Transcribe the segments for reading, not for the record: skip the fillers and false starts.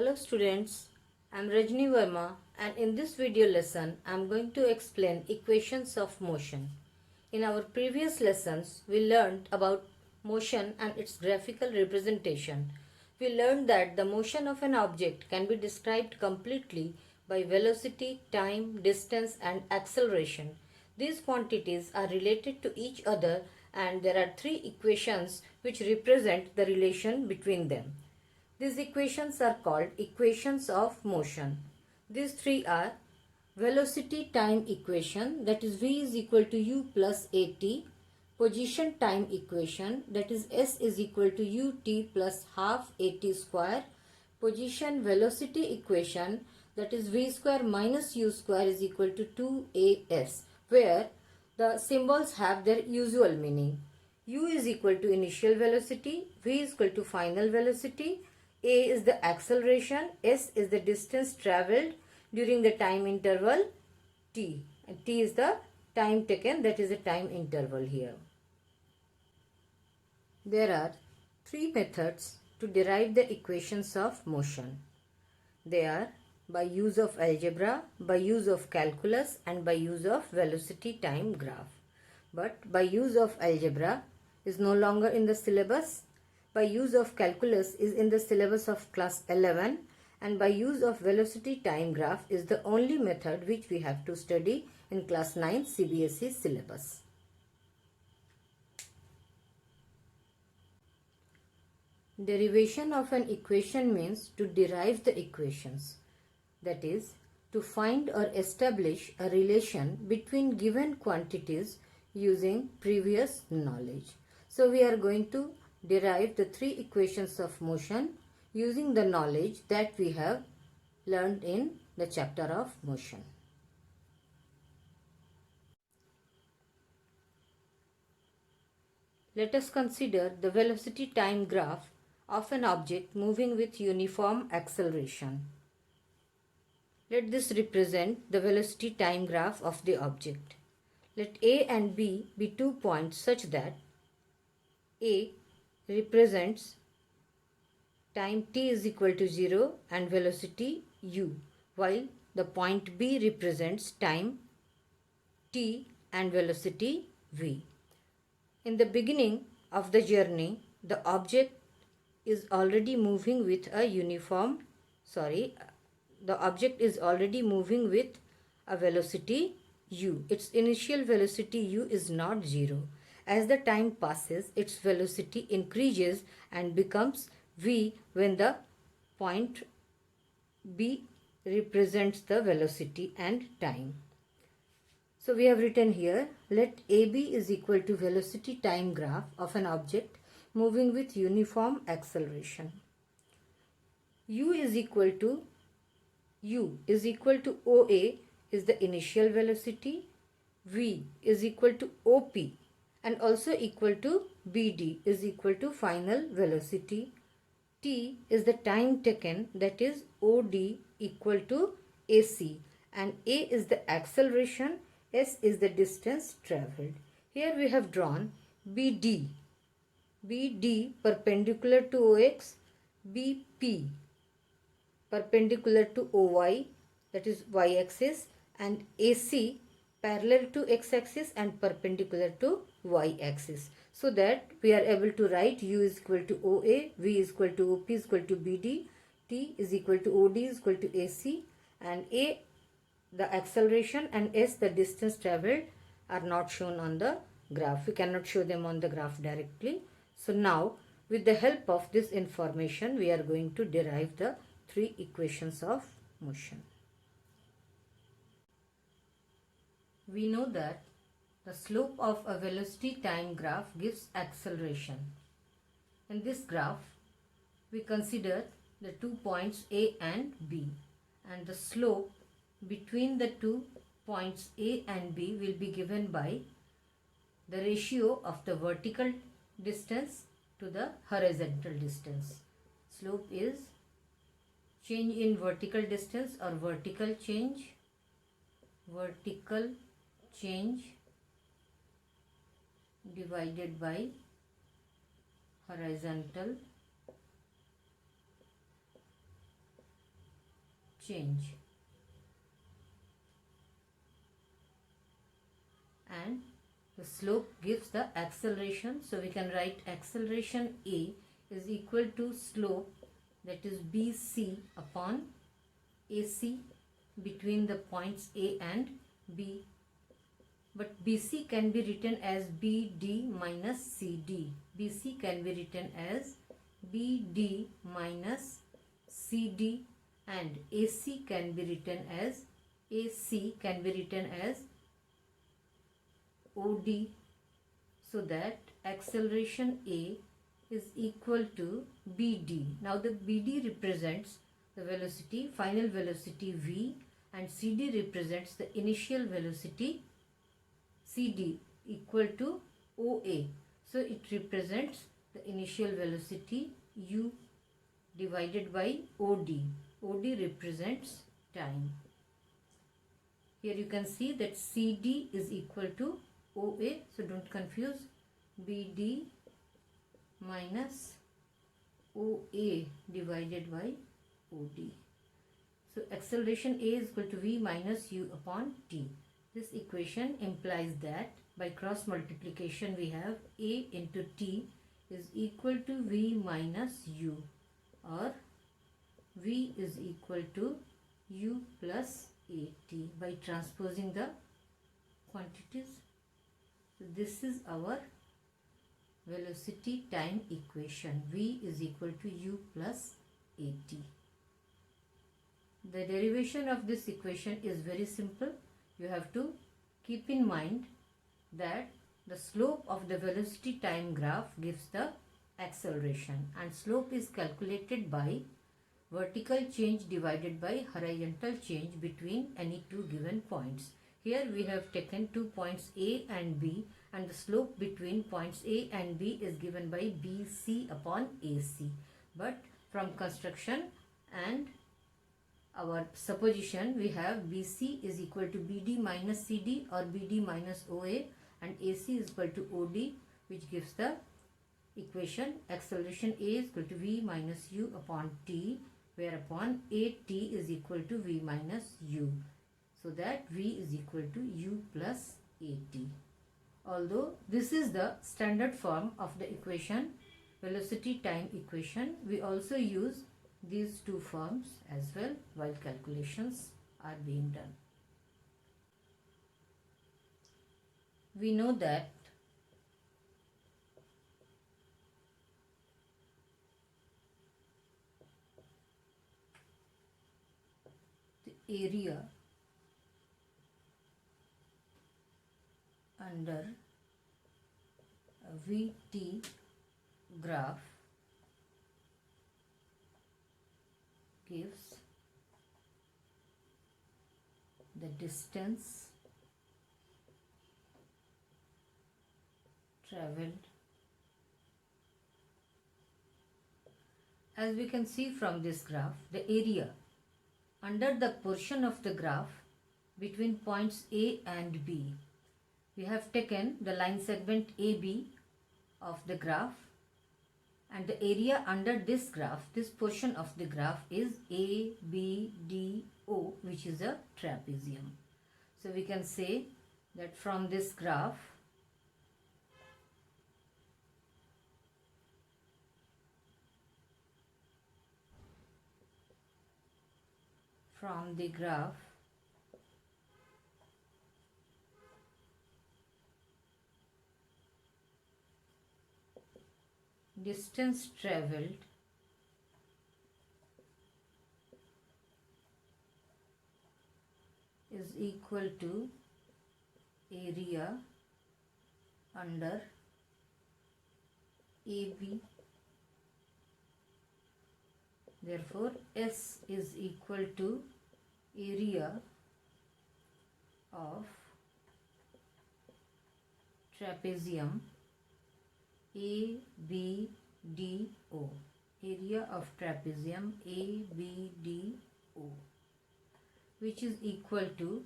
Hello students, I am Rajni Verma and in this video lesson I am going to explain equations of motion. In our previous lessons we learned about motion and its graphical representation. We learned that the motion of an object can be described completely by velocity, time, distance and acceleration. These quantities are related to each other and there are three equations which represent the relation between them. These equations are called equations of motion. These three are velocity time equation, that is v is equal to u plus at, position time equation, that is s is equal to ut plus half at square, position velocity equation, that is v square minus u square is equal to 2as, where the symbols have their usual meaning. U is equal to initial velocity, v is equal to final velocity, a is the acceleration, s is the distance travelled during the time interval t, and t is the time taken, that is the time interval here. There are three methods to derive the equations of motion. They are by use of algebra, by use of calculus and by use of velocity time graph. But by use of algebra is no longer in the syllabus. By use of calculus is in the syllabus of class 11 and by use of velocity time graph is the only method which we have to study in class 9 CBSE syllabus. Derivation of an equation means to derive the equations, that is, to find or establish a relation between given quantities using previous knowledge. So we are going to derive the three equations of motion using the knowledge that we have learned in the chapter of motion. Let us consider the velocity time graph of an object moving with uniform acceleration. Let this represent the velocity time graph of the object. Let A and B be 2 points such that A represents time t is equal to 0 and velocity u, while the point B represents time t and velocity v. In the beginning of the journey, the object is already moving with a velocity u. Its initial velocity u is not 0. As the time passes, its velocity increases and becomes v when the point B represents the velocity and time. So we have written here, let AB is equal to velocity time graph of an object moving with uniform acceleration. U is equal to OA is the initial velocity, V is equal to OP and also equal to BD is equal to final velocity. T is the time taken, that is OD equal to AC, and A is the acceleration, S is the distance travelled. Here we have drawn BD perpendicular to OX, BP perpendicular to OY, that is Y axis, and AC parallel to X axis and perpendicular to Y axis, so that we are able to write U is equal to OA, V is equal to OP is equal to BD, T is equal to OD is equal to AC, and A the acceleration and S the distance travelled are not shown on the graph. We cannot show them on the graph directly. So now with the help of this information we are going to derive the three equations of motion. We know that the slope of a velocity time graph gives acceleration. In this graph, we consider the 2 points A and B, and the slope between the 2 points A and B will be given by the ratio of the vertical distance to the horizontal distance. Slope is change in vertical distance or vertical change divided by horizontal change, and the slope gives the acceleration. So we can write acceleration A is equal to slope, that is BC upon AC between the points A and B. But BC can be written as BD minus CD. BC can be written as BD minus CD, and AC can be written as OD, so that acceleration A is equal to BD. Now the BD represents the velocity, final velocity V, and CD represents the initial velocity CD, equal to OA. So it represents the initial velocity U divided by OD. OD represents time. Here you can see that CD is equal to OA, so don't confuse. BD minus OA divided by OD. So acceleration A is equal to V minus U upon T. This equation implies that by cross multiplication we have A into T is equal to V minus U, or V is equal to U plus AT by transposing the quantities. So this is our velocity time equation. V is equal to U plus AT. The derivation of this equation is very simple. You have to keep in mind that the slope of the velocity time graph gives the acceleration, and slope is calculated by vertical change divided by horizontal change between any two given points. Here we have taken 2 points A and B, and the slope between points A and B is given by BC upon AC. But from construction and our supposition, we have BC is equal to BD minus CD or BD minus OA, and AC is equal to OD, which gives the equation acceleration A is equal to V minus U upon T, whereupon AT is equal to V minus U, so that V is equal to U plus AT. Although this is the standard form of the equation, velocity time equation, we also use these two forms as well while calculations are being done. We know that the area under a VT graph gives the distance traveled. As we can see from this graph, the area under the portion of the graph between points A and B, we have taken the line segment AB of the graph, and the area under this graph, this portion of the graph, is ABDO, which is a trapezium. So we can say that from this graph, distance traveled is equal to area under AB. Therefore, S is equal to area of trapezium ABDO. Area of trapezium ABDO, which is equal to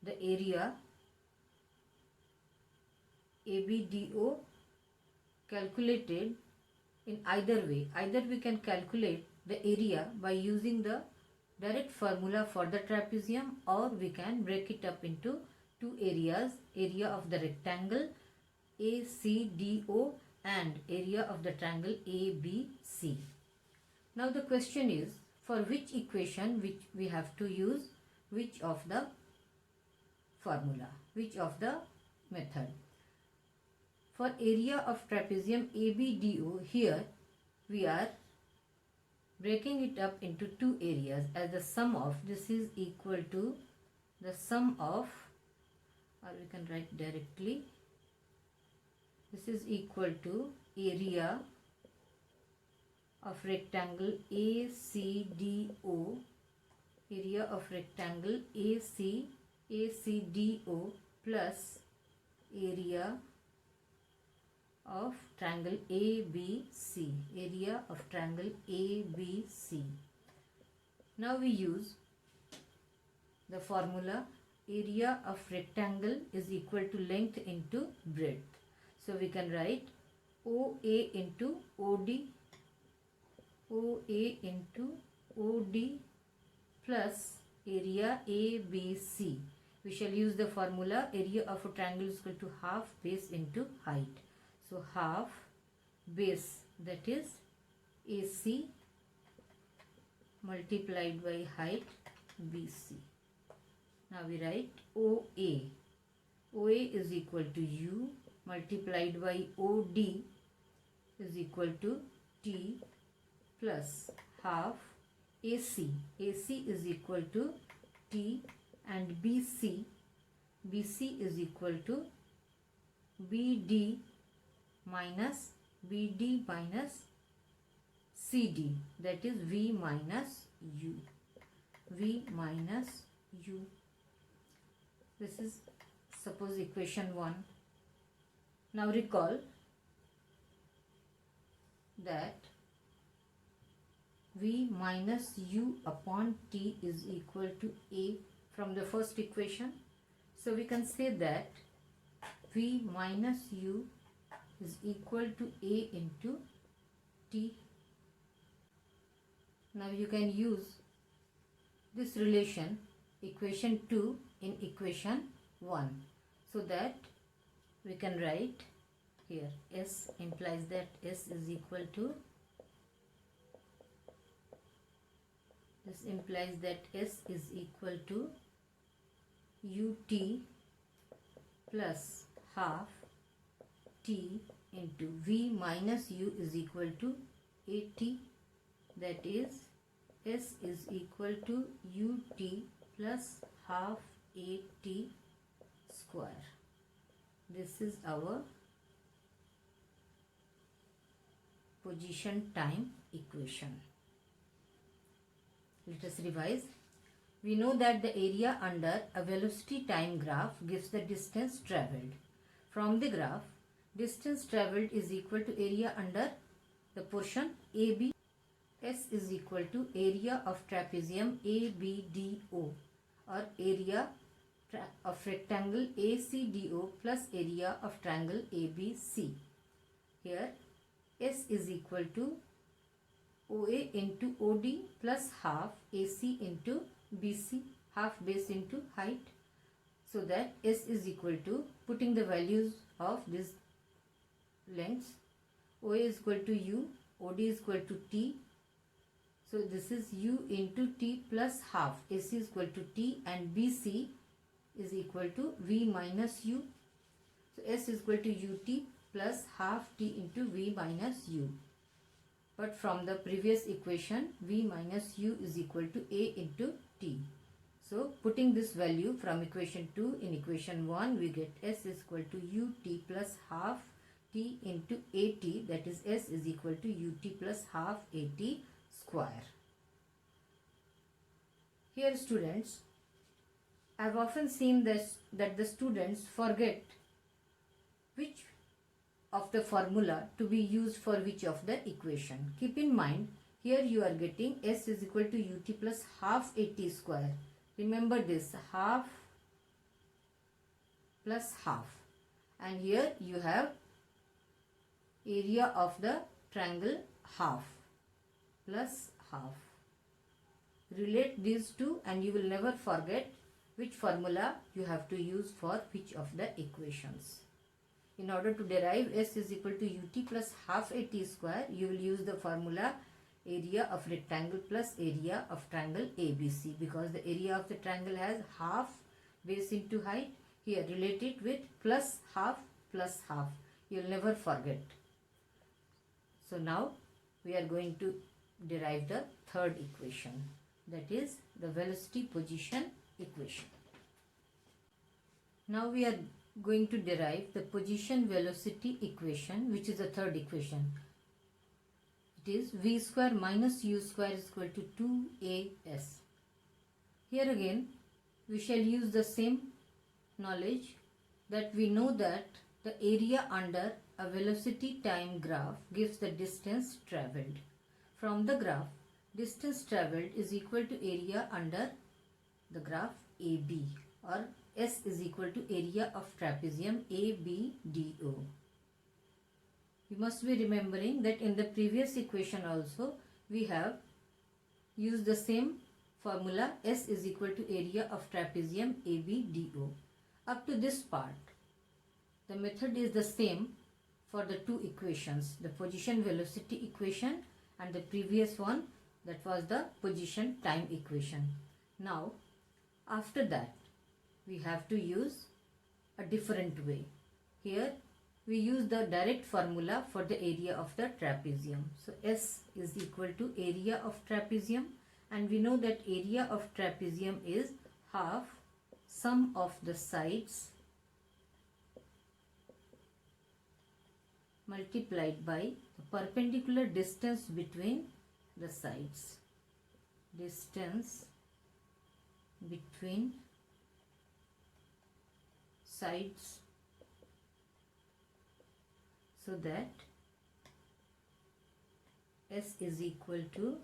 the area ABDO calculated in either way. Either we can calculate the area by using the direct formula for the trapezium, or we can break it up into two areas, area of the rectangle ACDO and area of the triangle ABC. Now the question is, for which equation which we have to use which of the formula, which of the method. For area of trapezium ABDO, here we are breaking it up into two areas as the sum of, this is equal to the sum of, or we can write directly, this is equal to area of rectangle ACDO, area of rectangle ACDO plus area of triangle ABC, area of triangle ABC. Now we use the formula area of rectangle is equal to length into breadth. So we can write OA into OD, OA into OD plus area ABC. We shall use the formula area of a triangle is equal to half base into height. So half base, that is AC, multiplied by height BC. Now we write OA. OA is equal to U multiplied by OD is equal to T plus half AC. AC is equal to T and BC. BC is equal to BD minus CD, that is V minus U. V minus U. This is suppose equation 1. Now recall that V minus U upon T is equal to A from the first equation. So we can say that V minus U is equal to A into T. Now you can use this relation, equation 2, in equation 1. So that we can write here S implies that S is equal to, this implies that S is equal to UT plus half T into V minus U is equal to AT, that is S is equal to UT plus half AT square. This is our position time equation. Let us revise. We know that the area under a velocity time graph gives the distance travelled. From the graph, distance travelled is equal to area under the portion AB. S is equal to area of trapezium ABDO, or area of rectangle ACDO plus area of triangle ABC. Here S is equal to OA into OD plus half AC into BC, half base into height. So that S is equal to, putting the values of these lengths, OA is equal to U, OD is equal to T. So this is U into T plus half, AC is equal to T, and BC is equal to V minus U. So S is equal to UT plus half T into V minus U. But from the previous equation, V minus U is equal to A into T. So putting this value from equation 2 in equation 1, we get S is equal to UT plus half T into AT, that is S is equal to UT plus half AT square. Here students, I have often seen that the students forget which of the formula to be used for which of the equation. Keep in mind, here you are getting S is equal to UT plus half AT square. Remember this, half plus half. And here you have area of the triangle half plus half. Relate these two and you will never forget which formula you have to use for which of the equations. In order to derive s is equal to ut plus half a t square, you will use the formula area of rectangle plus area of triangle ABC, because the area of the triangle has half base into height. Here relate it with plus half plus half. You will never forget. So now we are going to derive the third equation, that is the velocity position equation. Now we are going to derive the position velocity equation, which is the third equation. It is v square minus u square is equal to 2as. Here again we shall use the same knowledge that we know that the area under a velocity time graph gives the distance travelled. From the graph, distance travelled is equal to area under the graph AB, or S is equal to area of trapezium ABDO. You must be remembering that in the previous equation also we have used the same formula, S is equal to area of trapezium ABDO. Up to this part, the method is the same for the two equations, the position velocity equation and the previous one, that was the position time equation. Now after that we have to use a different way. Here we use the direct formula for the area of the trapezium. So S is equal to area of trapezium, and we know that area of trapezium is half sum of the sides multiplied by the perpendicular distance between the sides. Distance between sides, so that S is equal to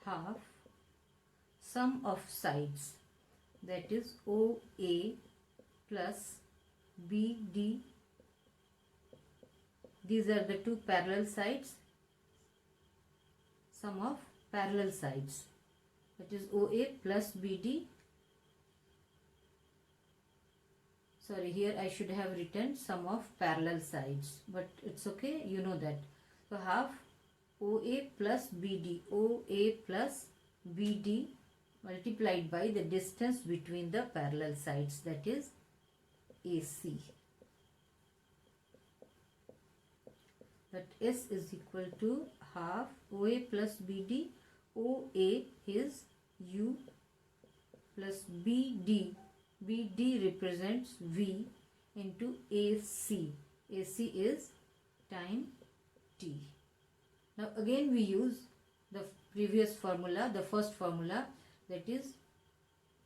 half sum of sides, that is OA plus BD. These are the two parallel sides, sum of parallel sides, that is OA plus BD. Sorry, here I should have written sum of parallel sides, but it's okay, you know that. So half OA plus BD, OA plus BD multiplied by the distance between the parallel sides, that is AC. That S is equal to half OA plus BD. OA is U plus BD. BD represents V into AC. AC is time T. Now again we use the previous formula, the first formula, that is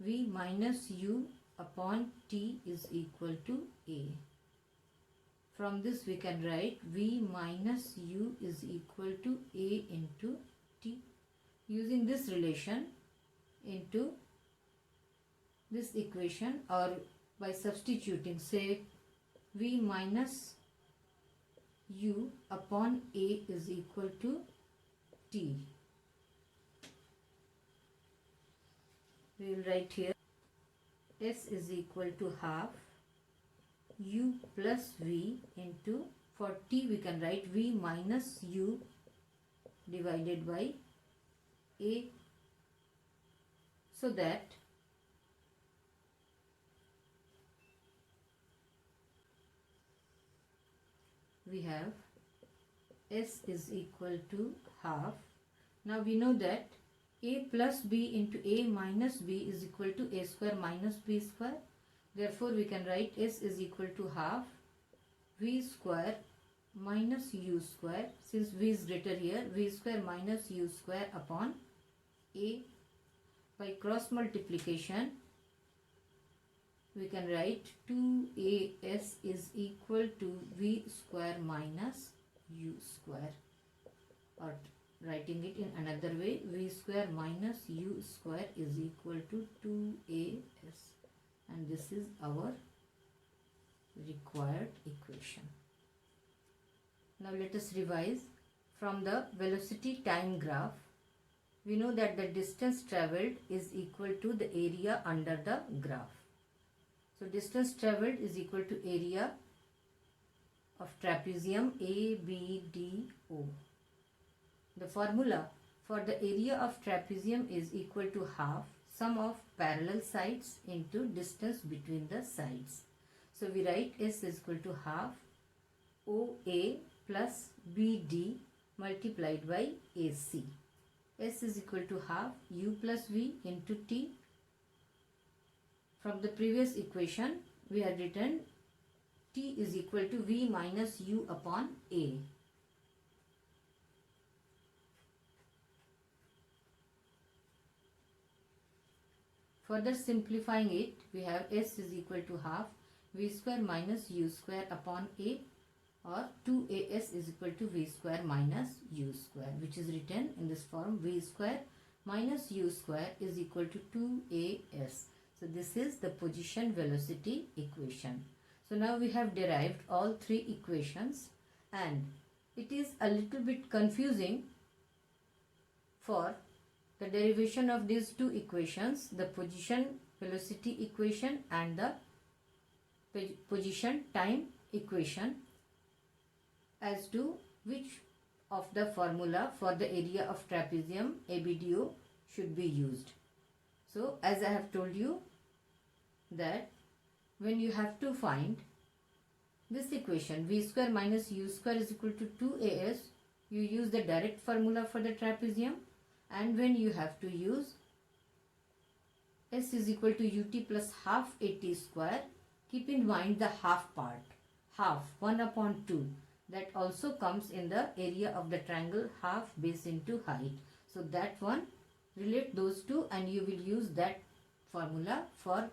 V minus U upon T is equal to A. From this we can write V minus U is equal to A into T. Using this relation into this equation, or by substituting, say V minus U upon A is equal to T. We will write here S is equal to half U plus V into, for T we can write V minus U divided by A, so that we have S is equal to half. Now we know that A plus B into A minus B is equal to A square minus B square. Therefore we can write S is equal to half V square minus U square. Since V is greater here, V square minus U square upon A. By cross multiplication we can write 2AS is equal to V square minus U square, or writing it in another way, V square minus U square is equal to 2AS, and this is our required equation. Now let us revise. From the velocity time graph, we know that the distance travelled is equal to the area under the graph. So distance travelled is equal to area of trapezium ABDO. The formula for the area of trapezium is equal to half sum of parallel sides into distance between the sides. So we write S is equal to half OA plus BD multiplied by AC. S is equal to half U plus V into T. From the previous equation, we had written T is equal to V minus U upon A. Further simplifying it, we have S is equal to half V square minus U square upon A, or 2AS is equal to V square minus U square, which is written in this form: V square minus U square is equal to 2AS. So this is the position velocity equation. So now we have derived all three equations, and it is a little bit confusing for the derivation of these two equations, the position velocity equation and the position time equation, as to which of the formula for the area of trapezium ABDO should be used. So as I have told you that when you have to find this equation V square minus U square is equal to 2AS, you use the direct formula for the trapezium, and when you have to use S is equal to UT plus half AT square, keep in mind the half part, half 1 upon 2. That also comes in the area of the triangle half base into height. So that one, relate those two and you will use that formula for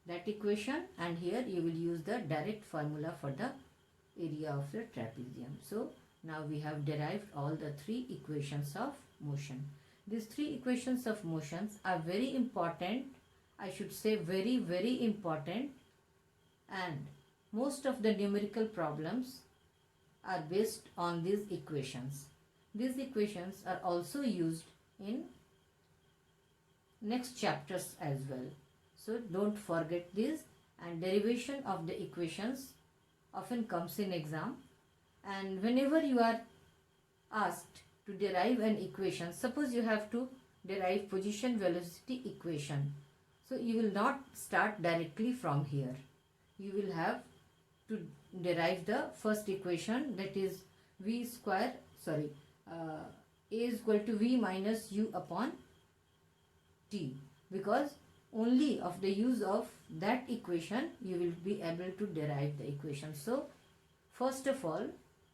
that equation, and here you will use the direct formula for the area of the trapezium. So now we have derived all the three equations of motion. These three equations of motions are very important, I should say very important, and most of the numerical problems are based on these equations. These equations are also used in next chapters as well. So don't forget this, and derivation of the equations often comes in exam, and whenever you are asked to derive an equation, suppose you have to derive position velocity equation, so you will not start directly from here. You will have to derive the first equation, that is A is equal to V minus U upon T, because only of the use of that equation you will be able to derive the equation. So first of all,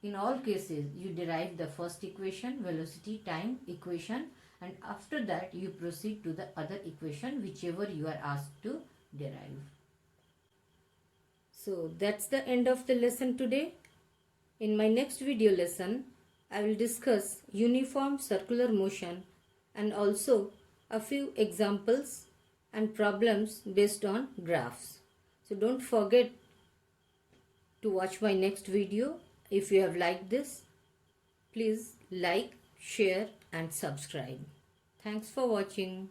in all cases you derive the first equation, velocity time equation, and after that you proceed to the other equation whichever you are asked to derive. So that's the end of the lesson today. In my next video lesson, I will discuss uniform circular motion and also a few examples and problems based on graphs. So don't forget to watch my next video. If you have liked this, please like, share and subscribe. Thanks for watching.